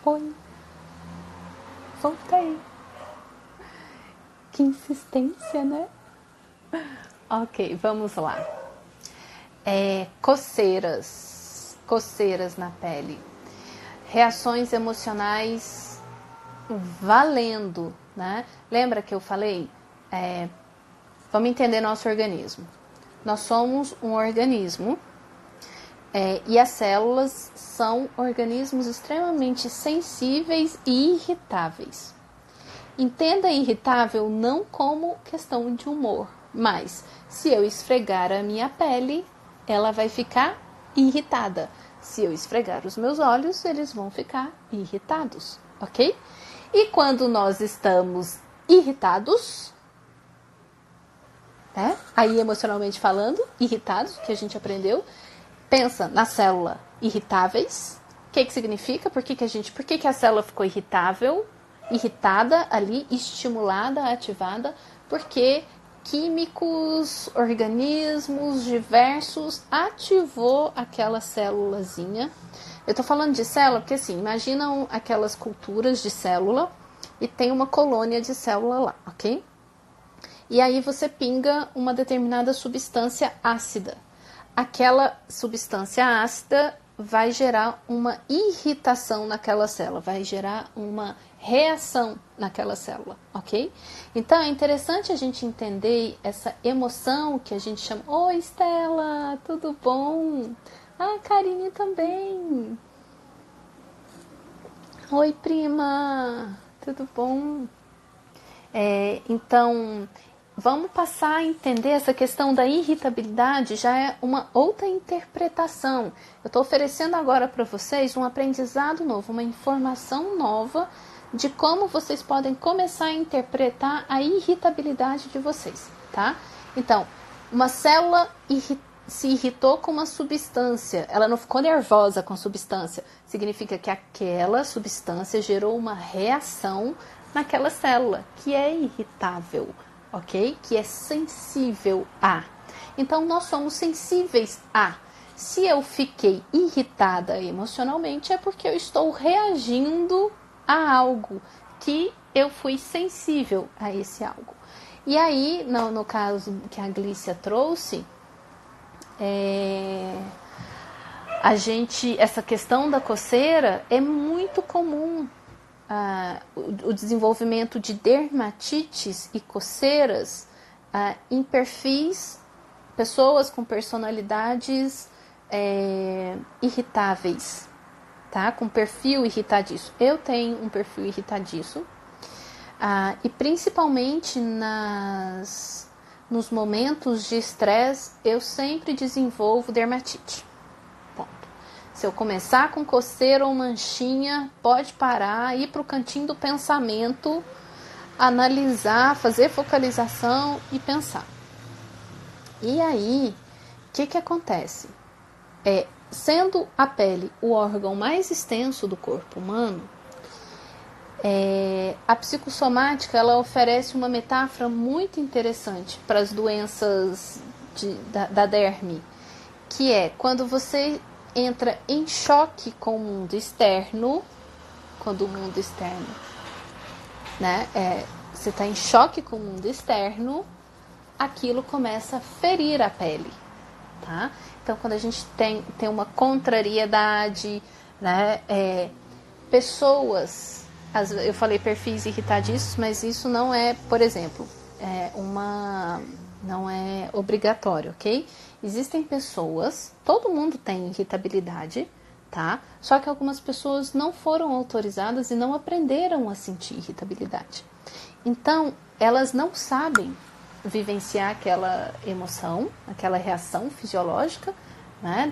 Oi. Voltei. Que insistência, né? Ok, vamos lá. Coceiras. Coceiras na pele. Reações emocionais valendo, né? Lembra que eu falei? Vamos entender nosso organismo. Nós somos um organismo e as células são organismos extremamente sensíveis e irritáveis. Entenda irritável não como questão de humor, mas se eu esfregar a minha pele, ela vai ficar irritada. Se eu esfregar os meus olhos, eles vão ficar irritados, ok? E quando nós estamos irritados, aí emocionalmente falando, irritados, que a gente aprendeu, pensa na célula irritáveis. O que significa? Por que a célula ficou irritável? Irritada ali, estimulada, ativada, porque químicos, organismos diversos ativou aquela célulazinha. Eu tô falando de célula porque assim, imaginam aquelas culturas de célula e tem uma colônia de célula lá, ok? E aí você pinga uma determinada substância ácida. Aquela substância ácida vai gerar uma irritação naquela célula, vai gerar uma reação naquela célula, ok? Então é interessante a gente entender essa emoção que a gente chama. Oi, Estela, tudo bom? Ah, Karine também. Oi, prima, tudo bom? Então, vamos passar a entender essa questão da irritabilidade, já é uma outra interpretação. Eu estou oferecendo agora para vocês um aprendizado novo, uma informação nova de como vocês podem começar a interpretar a irritabilidade de vocês, tá? Então, uma célula se irritou com uma substância, ela não ficou nervosa com a substância, significa que aquela substância gerou uma reação naquela célula, que é irritável, ok? Que é sensível a. Então, nós somos sensíveis a. Se eu fiquei irritada emocionalmente, é porque eu estou reagindo a algo, que eu fui sensível a esse algo. E aí, no caso que a Glícia trouxe, essa questão da coceira é muito comum. O desenvolvimento de dermatites e coceiras em perfis, pessoas com personalidades irritáveis, tá? Com perfil irritadiço. Eu tenho um perfil irritadiço e principalmente nos momentos de estresse eu sempre desenvolvo dermatite. Se eu começar com coceira ou manchinha, pode parar, ir para o cantinho do pensamento, analisar, fazer focalização e pensar. E aí, o que acontece? Sendo a pele o órgão mais extenso do corpo humano, a psicossomática ela oferece uma metáfora muito interessante para as doenças da derme, que é quando você entra em choque com o mundo externo, quando o mundo externo, você está em choque com o mundo externo, aquilo começa a ferir a pele, tá? Então, quando a gente tem uma contrariedade, pessoas, eu falei perfis irritadiços, mas isso não é, por exemplo, não é obrigatório, ok? Existem pessoas, todo mundo tem irritabilidade, tá? Só que algumas pessoas não foram autorizadas e não aprenderam a sentir irritabilidade. Então, elas não sabem vivenciar aquela emoção, aquela reação fisiológica,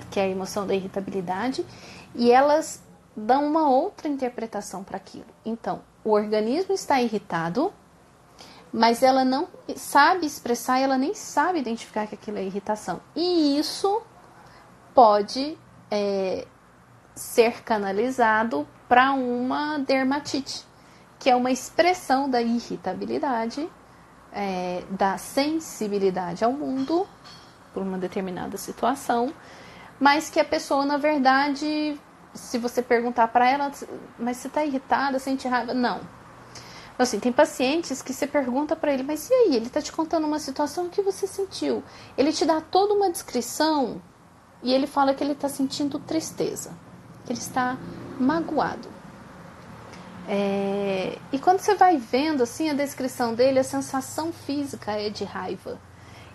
que é a emoção da irritabilidade, e elas dão uma outra interpretação para aquilo. Então, o organismo está irritado, mas ela não sabe expressar, ela nem sabe identificar que aquilo é irritação. E isso pode ser canalizado para uma dermatite, que é uma expressão da irritabilidade, da sensibilidade ao mundo, por uma determinada situação, mas que a pessoa, na verdade, se você perguntar para ela, mas você está irritada, sente raiva? Não. Assim, tem pacientes que você pergunta para ele, mas e aí? Ele está te contando uma situação que você sentiu. Ele te dá toda uma descrição e ele fala que ele está sentindo tristeza, que ele está magoado. E quando você vai vendo assim a descrição dele, a sensação física é de raiva.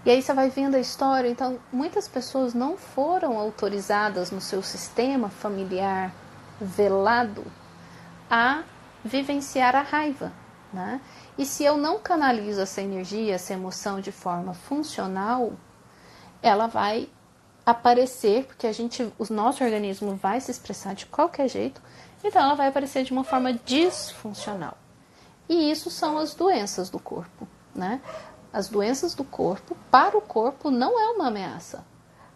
E aí você vai vendo a história. Então, muitas pessoas não foram autorizadas no seu sistema familiar velado a vivenciar a raiva, né? E se eu não canalizo essa energia, essa emoção de forma funcional, ela vai aparecer, porque o nosso organismo vai se expressar de qualquer jeito, então ela vai aparecer de uma forma disfuncional. E isso são as doenças do corpo, né? As doenças do corpo, para o corpo, não é uma ameaça.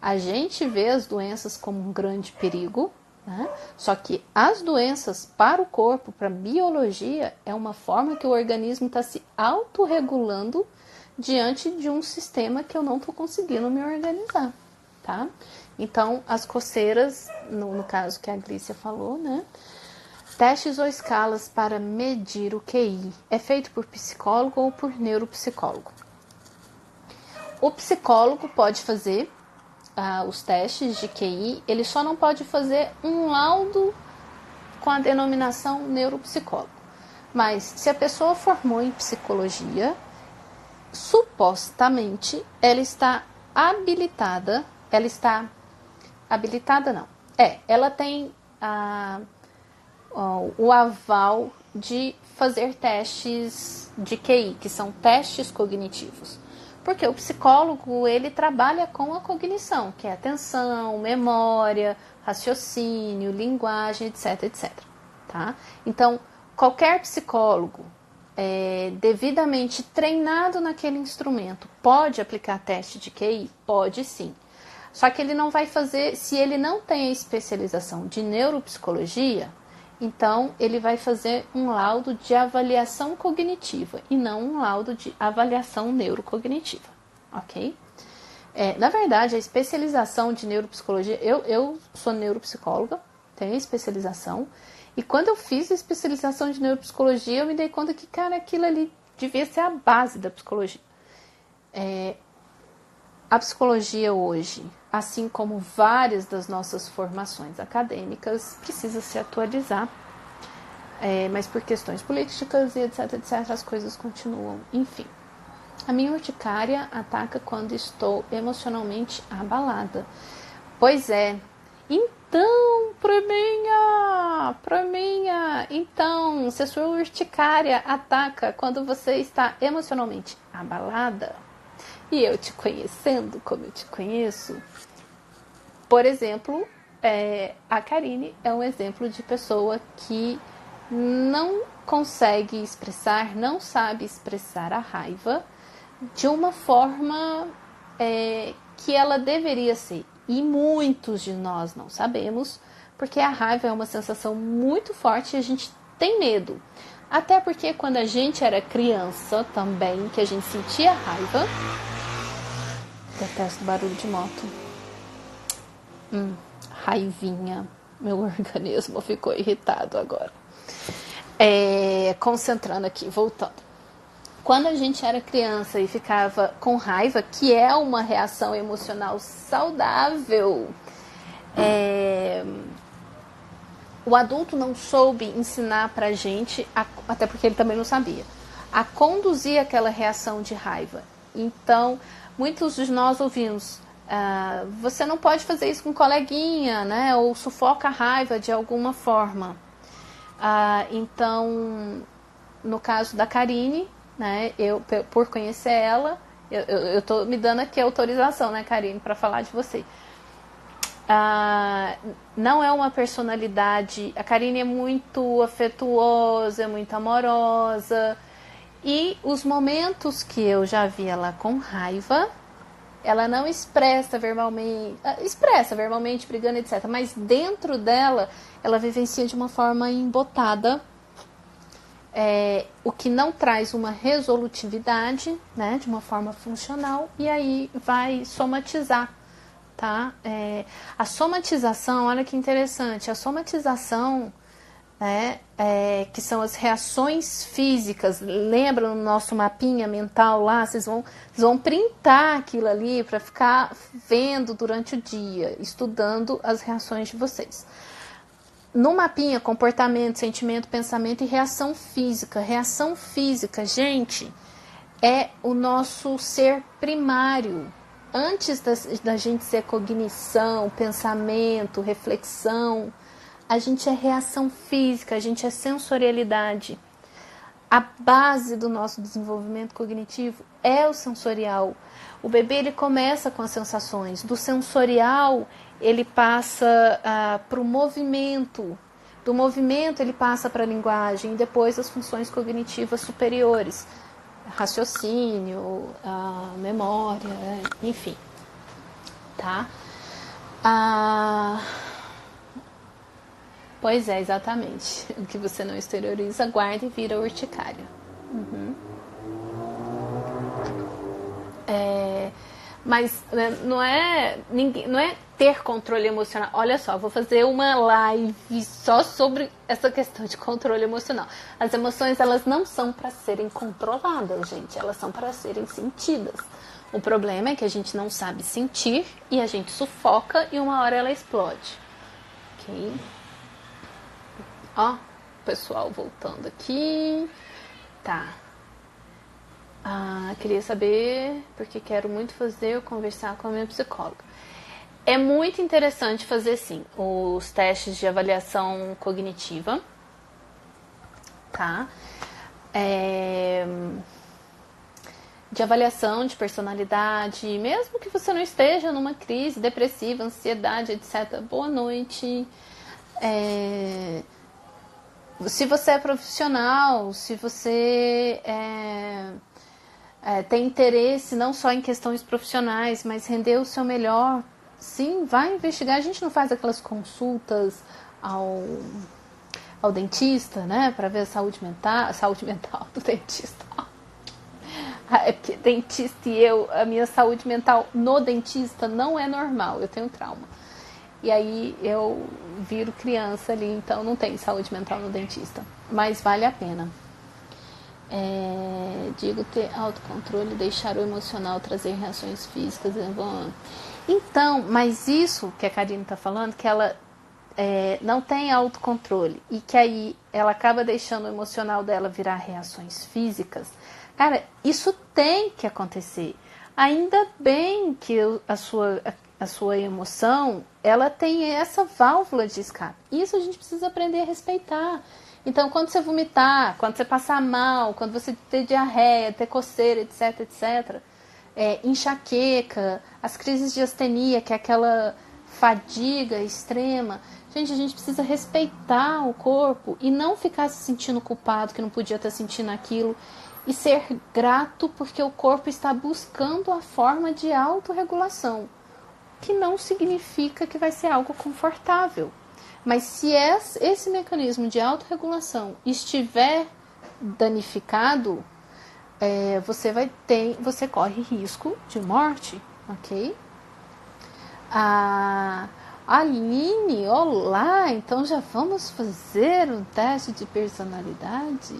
A gente vê as doenças como um grande perigo, né? Só que as doenças para o corpo, para a biologia, é uma forma que o organismo está se autorregulando diante de um sistema que eu não estou conseguindo me organizar, tá? Então, as coceiras, no caso que a Glícia falou, né? Testes ou escalas para medir o QI é feito por psicólogo ou por neuropsicólogo. O psicólogo pode fazer os testes de QI, ele só não pode fazer um laudo com a denominação neuropsicólogo. Mas se a pessoa formou em psicologia, supostamente ela está habilitada, ela tem o aval de fazer testes de QI, que são testes cognitivos. Porque o psicólogo, ele trabalha com a cognição, que é atenção, memória, raciocínio, linguagem, etc, etc. Tá? Então, qualquer psicólogo devidamente treinado naquele instrumento pode aplicar teste de QI? Pode sim. Só que ele não vai fazer, se ele não tem a especialização de neuropsicologia, então ele vai fazer um laudo de avaliação cognitiva e não um laudo de avaliação neurocognitiva, ok? Na verdade, a especialização de neuropsicologia, eu sou neuropsicóloga, tenho especialização, e quando eu fiz a especialização de neuropsicologia, eu me dei conta que, cara, aquilo ali devia ser a base da psicologia. A psicologia hoje, assim como várias das nossas formações acadêmicas, precisa se atualizar, mas por questões políticas e etc, etc, as coisas continuam. Enfim, a minha urticária ataca quando estou emocionalmente abalada. Pois é. Então, então, se a sua urticária ataca quando você está emocionalmente abalada, e eu te conhecendo como eu te conheço, por exemplo, a Karine é um exemplo de pessoa que não consegue expressar, não sabe expressar a raiva de uma forma que ela deveria ser. E muitos de nós não sabemos, porque a raiva é uma sensação muito forte e a gente tem medo. Até porque quando a gente era criança também, que a gente sentia raiva... Detesto barulho de moto. Raivinha. Meu organismo ficou irritado agora. Concentrando aqui, voltando. Quando a gente era criança e ficava com raiva, que é uma reação emocional saudável, o adulto não soube ensinar pra gente, até porque ele também não sabia, a conduzir aquela reação de raiva. Então, muitos de nós ouvimos, você não pode fazer isso com um coleguinha, né? Ou sufoca a raiva de alguma forma. Então, no caso da Karine, né? Eu, por conhecer ela, eu tô me dando aqui a autorização, né, Karine, para falar de você. Não é uma personalidade... A Karine é muito afetuosa, é muito amorosa. E os momentos que eu já vi ela com raiva, ela não expressa verbalmente, brigando, etc. Mas dentro dela, ela vivencia de uma forma embotada, o que não traz uma resolutividade, né, de uma forma funcional, e aí vai somatizar tá? A somatização, olha que interessante, a somatização, né, que são as reações físicas, lembra no nosso mapinha mental lá, vocês vão printar aquilo ali para ficar vendo durante o dia, estudando as reações de vocês. No mapinha, comportamento, sentimento, pensamento e reação física. Reação física, gente, é o nosso ser primário. Antes da gente ser cognição, pensamento, reflexão, a gente é reação física, a gente é sensorialidade. A base do nosso desenvolvimento cognitivo é o sensorial. O bebê ele começa com as sensações. Do sensorial, ele passa para o movimento. Do movimento, ele passa para a linguagem. E depois, as funções cognitivas superiores. Raciocínio, memória, enfim. Tá? Pois é, exatamente. O que você não exterioriza, guarda e vira urticária. Mas não é ter controle emocional. Olha só, vou fazer uma live só sobre essa questão de controle emocional. As emoções, elas não são para serem controladas, gente. Elas são para serem sentidas. O problema é que a gente não sabe sentir e a gente sufoca e uma hora ela explode. Ok? Ó, pessoal voltando aqui. Tá. Queria saber, porque quero muito conversar com a minha psicóloga. É muito interessante fazer, sim, os testes de avaliação cognitiva, tá? De avaliação de personalidade, mesmo que você não esteja numa crise depressiva, ansiedade, etc. Boa noite. Se você é profissional, se você tem interesse não só em questões profissionais, mas render o seu melhor, sim, vai investigar. A gente não faz aquelas consultas ao dentista, né, para ver a saúde mental do dentista. É porque dentista e a minha saúde mental no dentista não é normal, eu tenho trauma. E aí eu viro criança ali, então não tem saúde mental no dentista. Mas vale a pena. Digo ter autocontrole, deixar o emocional trazer reações físicas. Então, mas isso que a Karine está falando, que ela não tem autocontrole e que aí ela acaba deixando o emocional dela virar reações físicas, cara, isso tem que acontecer. Ainda bem que a sua emoção, ela tem essa válvula de escape. Isso a gente precisa aprender a respeitar. Então, quando você vomitar, quando você passar mal, quando você ter diarreia, ter coceira, etc, etc, enxaqueca, as crises de astenia, que é aquela fadiga extrema, a gente precisa respeitar o corpo e não ficar se sentindo culpado que não podia estar sentindo aquilo e ser grato porque o corpo está buscando a forma de autorregulação, que não significa que vai ser algo confortável. Mas se esse mecanismo de autorregulação estiver danificado, você corre risco de morte, ok? Aline, olá, então já vamos fazer um teste de personalidade?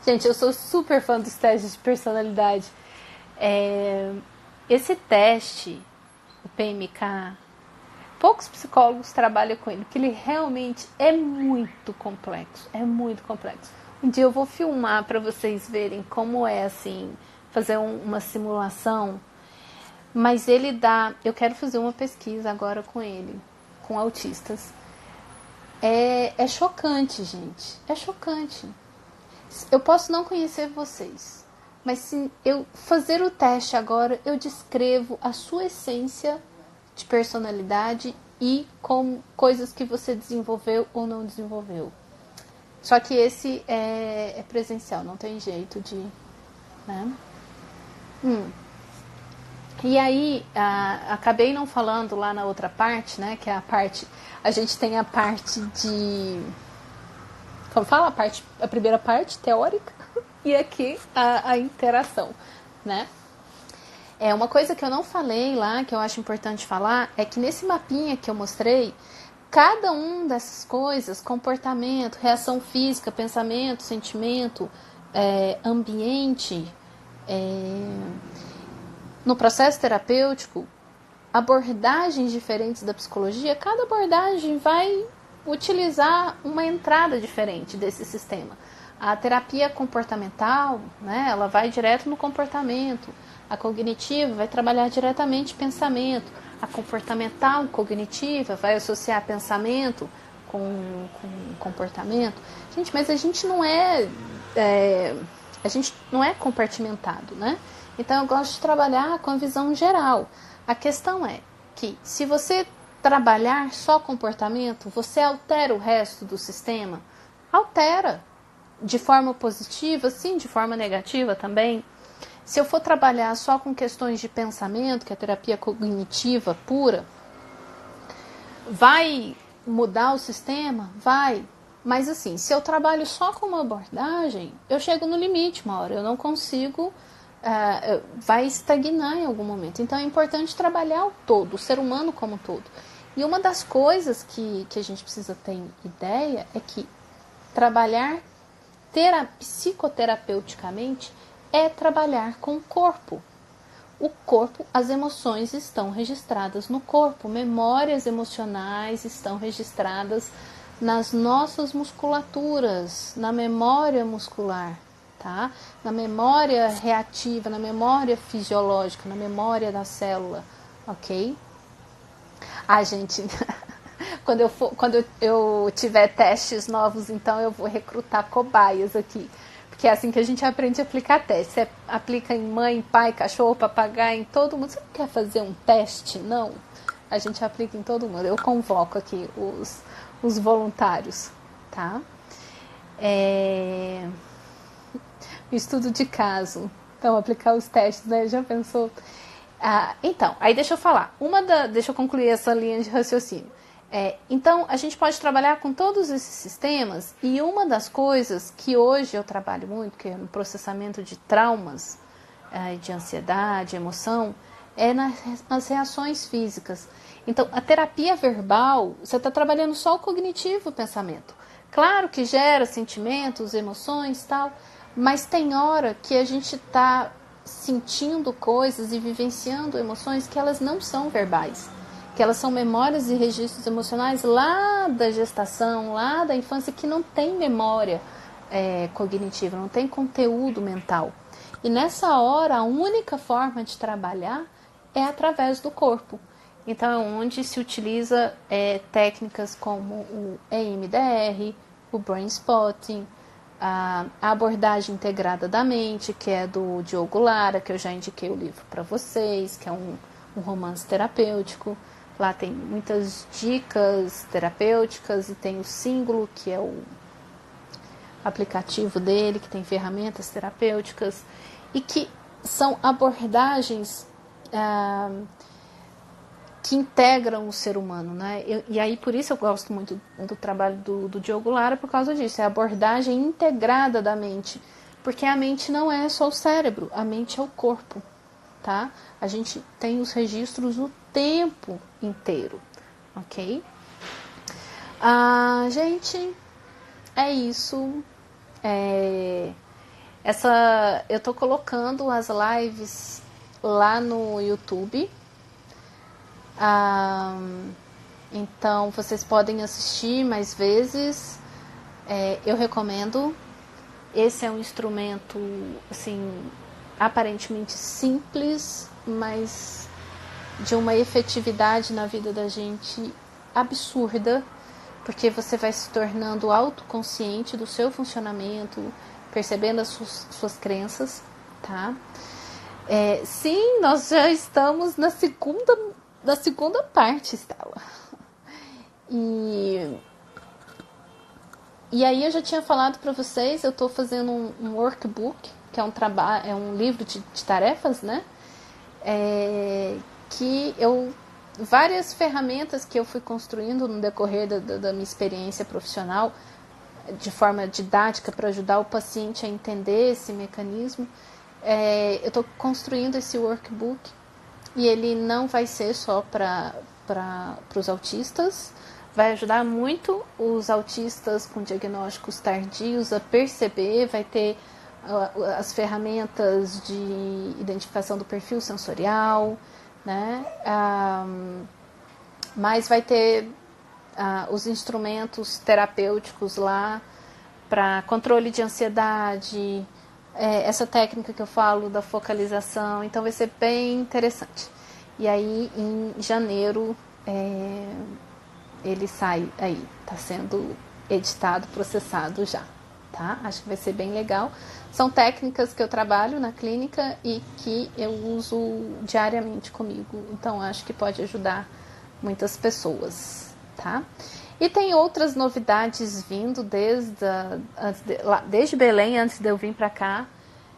Gente, eu sou super fã dos testes de personalidade. Esse teste, o PMK, poucos psicólogos trabalham com ele, porque ele realmente é muito complexo. É muito complexo. Um dia eu vou filmar para vocês verem como é assim, fazer uma simulação. Mas ele dá... Eu quero fazer uma pesquisa agora com ele, com autistas. É chocante, gente. É chocante. Eu posso não conhecer vocês, mas se eu fazer o teste agora, eu descrevo a sua essência de personalidade e com coisas que você desenvolveu ou não desenvolveu. Só que esse é presencial, não tem jeito de... né? E aí, acabei não falando lá na outra parte, né? Que é a parte... A gente tem a parte de... Como fala? A primeira parte, teórica. E aqui, a interação, né? Uma coisa que eu não falei lá, que eu acho importante falar, é que nesse mapinha que eu mostrei, cada um dessas coisas, comportamento, reação física, pensamento, sentimento, ambiente, no processo terapêutico, abordagens diferentes da psicologia, cada abordagem vai utilizar uma entrada diferente desse sistema. A terapia comportamental, né, ela vai direto no comportamento. A cognitiva vai trabalhar diretamente pensamento. A comportamental cognitiva vai associar pensamento com comportamento. Gente, mas a gente não é compartimentado, né? Então eu gosto de trabalhar com a visão geral. A questão é que se você trabalhar só comportamento, você altera o resto do sistema? Altera. De forma positiva, sim, de forma negativa também. Se eu for trabalhar só com questões de pensamento, que é a terapia cognitiva pura, vai mudar o sistema? Vai. Mas assim, se eu trabalho só com uma abordagem, eu chego no limite uma hora, eu não consigo, vai estagnar em algum momento. Então é importante trabalhar o todo, o ser humano como um todo. E uma das coisas que a gente precisa ter ideia é que trabalhar psicoterapeuticamente é trabalhar com o corpo. O corpo, as emoções estão registradas no corpo, memórias emocionais estão registradas nas nossas musculaturas, na memória muscular, tá? Na memória reativa, na memória fisiológica, na memória da célula, ok? Gente, quando eu tiver testes novos, então eu vou recrutar cobaias aqui. Porque é assim que a gente aprende a aplicar testes. Você aplica em mãe, pai, cachorro, papagaio, em todo mundo. Você não quer fazer um teste? Não. A gente aplica em todo mundo. Eu convoco aqui os voluntários, tá? Estudo de caso. Então, aplicar os testes, né? Já pensou? Então, aí deixa eu falar. Deixa eu concluir essa linha de raciocínio. Então, a gente pode trabalhar com todos esses sistemas, e uma das coisas que hoje eu trabalho muito, que é no processamento de traumas, de ansiedade, emoção, é nas reações físicas. Então, a terapia verbal, você está trabalhando só o cognitivo, o pensamento. Claro que gera sentimentos, emoções e tal, mas tem hora que a gente está sentindo coisas e vivenciando emoções que elas não são verbais, que elas são memórias e registros emocionais lá da gestação, lá da infância, que não tem memória cognitiva, não tem conteúdo mental. E nessa hora, a única forma de trabalhar é através do corpo. Então, é onde se utiliza técnicas como o EMDR, o Brain Spotting, a abordagem integrada da mente, que é do Diogo Lara, que eu já indiquei o livro para vocês, que é um romance terapêutico. Lá tem muitas dicas terapêuticas e tem o Símbolo, que é o aplicativo dele, que tem ferramentas terapêuticas e que são abordagens que integram o ser humano, né? E aí por isso eu gosto muito do trabalho do Diogo Lara, por causa disso, é a abordagem integrada da mente, porque a mente não é só o cérebro, a mente é o corpo, tá? A gente tem os registros o tempo inteiro, ok? Gente, é isso. Eu tô colocando as lives lá no YouTube. Então vocês podem assistir mais vezes. Eu recomendo. Esse é um instrumento assim, aparentemente simples, mas de uma efetividade na vida da gente absurda, porque você vai se tornando autoconsciente do seu funcionamento, percebendo as suas crenças, tá? Sim, nós já estamos na segunda parte, Stella. E aí eu já tinha falado para vocês, eu estou fazendo um workbook, que é um livro de tarefas, né? Várias ferramentas que eu fui construindo no decorrer da minha experiência profissional, de forma didática, para ajudar o paciente a entender esse mecanismo. eu estou construindo esse workbook e ele não vai ser só para os autistas, vai ajudar muito os autistas com diagnósticos tardios a perceber, vai ter as ferramentas de identificação do perfil sensorial, né? Mas vai ter os instrumentos terapêuticos lá para controle de ansiedade, essa técnica que eu falo da focalização, então vai ser bem interessante. E aí em janeiro ele sai aí, está sendo editado, processado já, tá? Acho que vai ser bem legal. São técnicas que eu trabalho na clínica e que eu uso diariamente comigo, então acho que pode ajudar muitas pessoas, tá? E tem outras novidades vindo desde Belém, antes de eu vir para cá.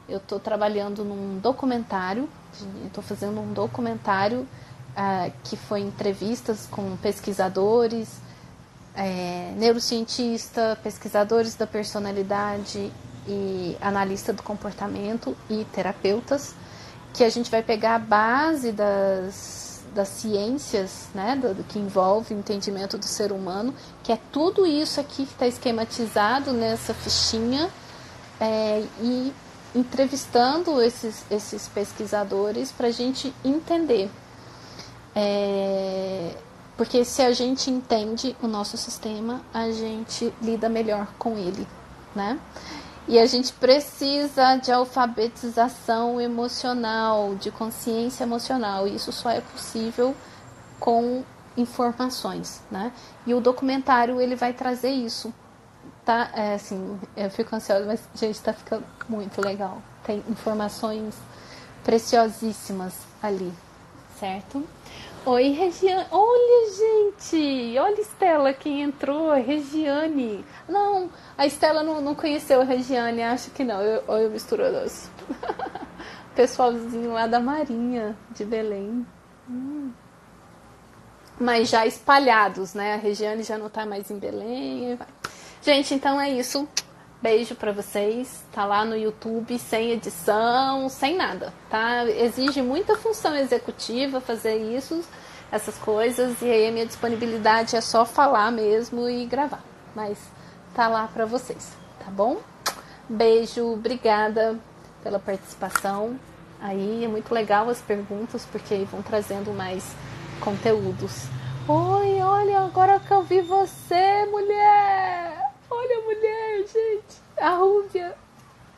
Eu estou trabalhando num documentário, estou fazendo um documentário que foi entrevistas com pesquisadores, neurocientista, pesquisadores da personalidade e analista do comportamento e terapeutas, que a gente vai pegar a base das ciências, né, do que envolve o entendimento do ser humano, que é tudo isso aqui que está esquematizado nessa fichinha, e entrevistando esses pesquisadores para a gente entender. Porque se a gente entende o nosso sistema, a gente lida melhor com ele, né? E a gente precisa de alfabetização emocional, de consciência emocional. E isso só é possível com informações, né? E o documentário, ele vai trazer isso, tá? Assim, eu fico ansiosa, mas, gente, tá ficando muito legal. Tem informações preciosíssimas ali, certo? Oi, Regiane. Olha, gente. Olha a Estela, quem entrou. Regiane. Não, a Estela não conheceu a Regiane. Acho que não. Eu misturo as. Pessoalzinho lá da Marinha, de Belém. Mas já espalhados, né? A Regiane já não tá mais em Belém. Gente, então é isso. Beijo pra vocês. Tá lá no YouTube, sem edição, sem nada, tá? Exige muita função executiva fazer isso, essas coisas, e aí a minha disponibilidade é só falar mesmo e gravar. Mas tá lá pra vocês, tá bom? Beijo, obrigada pela participação. Aí é muito legal as perguntas, porque vão trazendo mais conteúdos. Oi, olha, agora que eu vi você, mulher! Olha a mulher, gente! A Rúbia,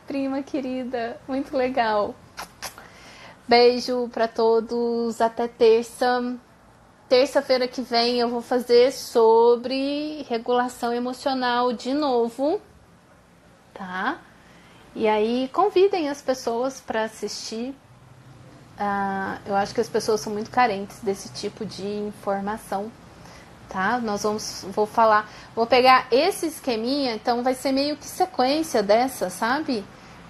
prima querida, muito legal. Beijo pra todos, até terça. Terça-feira que vem eu vou fazer sobre regulação emocional de novo, tá? E aí convidem as pessoas para assistir. Eu acho que as pessoas são muito carentes desse tipo de informação, tá? Vou pegar esse esqueminha, então vai ser meio que sequência dessa, sabe?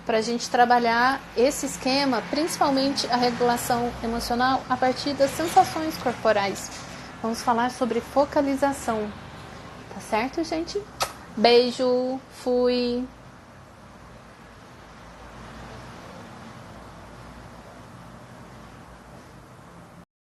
Pra gente trabalhar esse esquema, principalmente a regulação emocional a partir das sensações corporais. Vamos falar sobre focalização, tá certo, gente? Beijo, fui!